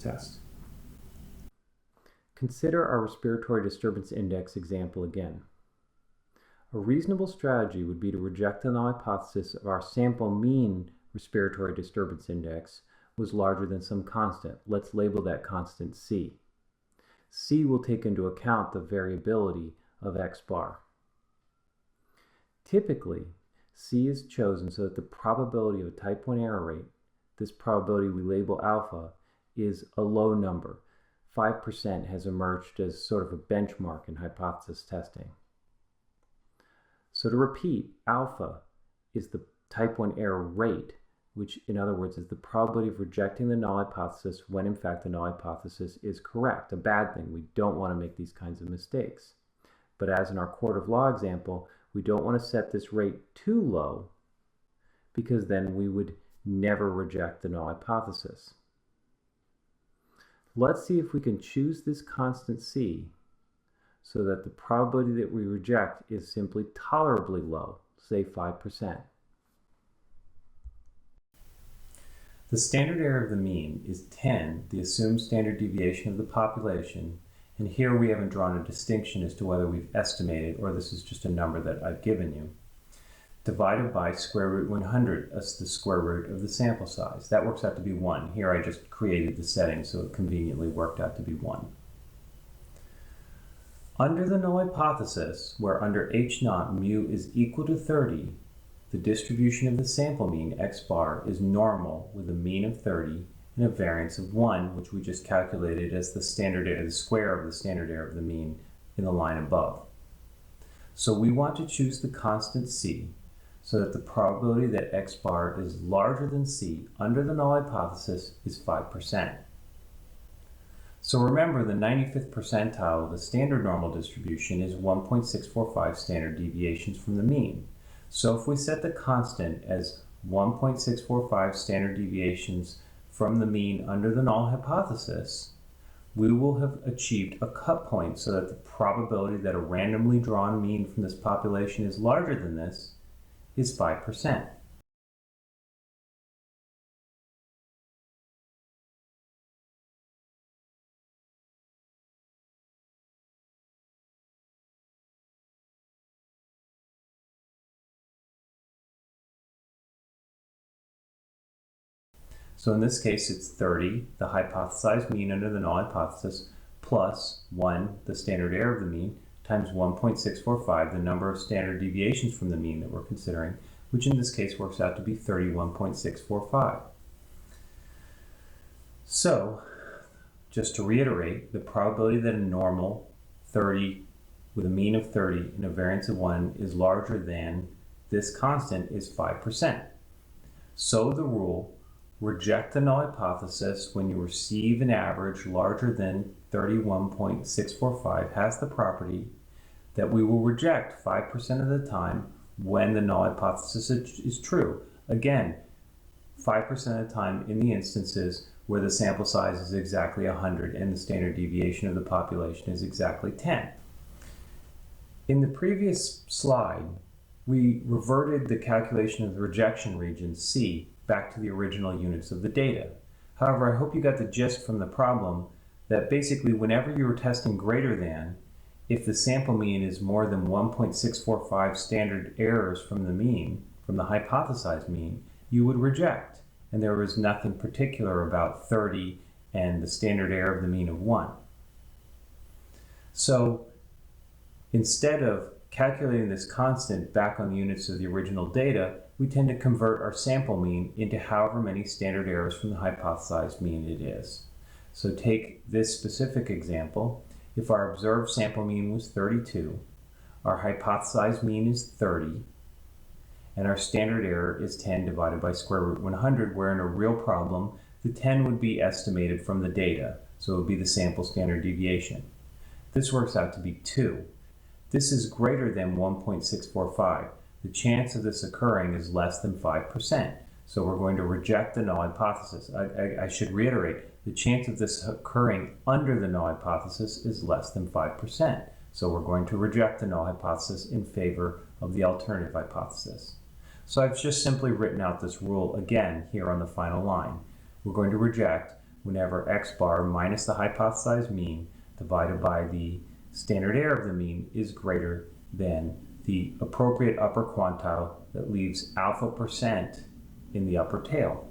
test. Consider our respiratory disturbance index example again. A reasonable strategy would be to reject the null hypothesis of our sample mean respiratory disturbance index was larger than some constant. Let's label that constant C. C will take into account the variability of X bar. Typically, C is chosen so that the probability of a type 1 error rate, this probability we label alpha, is a low number. 5% has emerged as sort of a benchmark in hypothesis testing. So to repeat, alpha is the type 1 error rate, which in other words is the probability of rejecting the null hypothesis when in fact the null hypothesis is correct. A bad thing. We don't want to make these kinds of mistakes. But as in our court of law example, we don't want to set this rate too low because then we would never reject the null hypothesis. Let's see if we can choose this constant C so that the probability that we reject is simply tolerably low, say 5%. The standard error of the mean is 10, the assumed standard deviation of the population, and here we haven't drawn a distinction as to whether we've estimated or this is just a number that I've given you, divided by square root 100 as the square root of the sample size. That works out to be 1. Here I just created the setting so it conveniently worked out to be 1. Under the null hypothesis, where under H naught mu is equal to 30, the distribution of the sample mean, x bar, is normal with a mean of 30 and a variance of 1, which we just calculated as the standard error, the square of the standard error of the mean in the line above. So we want to choose the constant C so that the probability that x bar is larger than C under the null hypothesis is 5%. So remember, the 95th percentile of the standard normal distribution is 1.645 standard deviations from the mean. So if we set the constant as 1.645 standard deviations from the mean under the null hypothesis, we will have achieved a cut point so that the probability that a randomly drawn mean from this population is larger than this is 5%. So in this case, it's 30, the hypothesized mean under the null hypothesis, plus 1, the standard error of the mean, times 1.645, the number of standard deviations from the mean that we're considering, which in this case works out to be 31.645. So, just to reiterate, the probability that a normal 30 with a mean of 30 and a variance of 1 is larger than this constant is 5%. So the rule, reject the null hypothesis when you receive an average larger than 31.645 has the property that we will reject 5% of the time when the null hypothesis is true. Again, 5% of the time in the instances where the sample size is exactly 100 and the standard deviation of the population is exactly 10. In the previous slide, we reverted the calculation of the rejection region C back to the original units of the data. However, I hope you got the gist from the problem that basically whenever you were testing greater than, if the sample mean is more than 1.645 standard errors from the mean, from the hypothesized mean, you would reject. And there was nothing particular about 30 and the standard error of the mean of 1. So instead of calculating this constant back on the units of the original data, we tend to convert our sample mean into however many standard errors from the hypothesized mean it is. So take this specific example. If our observed sample mean was 32, our hypothesized mean is 30, and our standard error is 10 divided by square root 100, where in a real problem, the 10 would be estimated from the data, so it would be the sample standard deviation. This works out to be 2. This is greater than 1.645. The chance of this occurring is less than 5%. So we're going to reject the null hypothesis. I should reiterate, the chance of this occurring under the null hypothesis is less than 5%. So we're going to reject the null hypothesis in favor of the alternative hypothesis. So I've just simply written out this rule again here on the final line. We're going to reject whenever x bar minus the hypothesized mean divided by the standard error of the mean is greater than the appropriate upper quantile that leaves alpha percent in the upper tail.